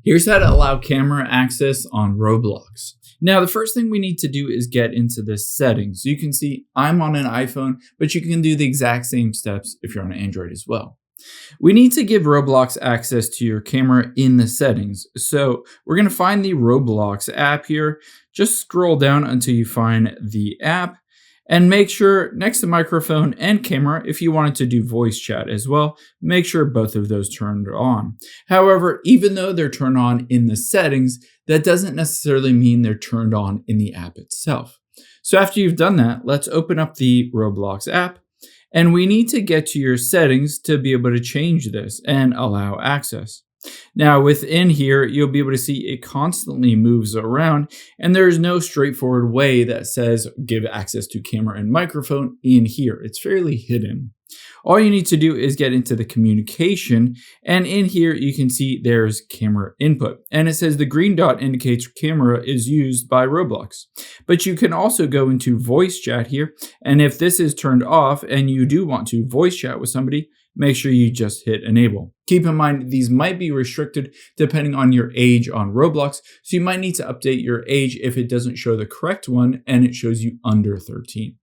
Here's how to allow camera access on Roblox. Now, the first thing we need to do is get into the settings. You can see I'm on an iPhone, but you can do the exact same steps if you're on Android as well. We need to give Roblox access to your camera in the settings. So we're going to find the Roblox app here. Just scroll down until you find the app. And make sure next to microphone and camera, if you wanted to do voice chat as well, make sure both of those turned on. However, even though they're turned on in the settings, that doesn't necessarily mean they're turned on in the app itself. So after you've done that, let's open up the Roblox app. And we need to get to your settings to be able to change this and allow access. Now within here, you'll be able to see it constantly moves around, and there is no straightforward way that says give access to camera and microphone in here. It's fairly hidden. All you need to do is get into the communication, and in here you can see there's camera input, and it says the green dot indicates camera is used by Roblox. But you can also go into voice chat here, and if this is turned off and you do want to voice chat with somebody, make sure you just hit enable. Keep in mind, these might be restricted depending on your age on Roblox, so you might need to update your age if it doesn't show the correct one and it shows you under 13.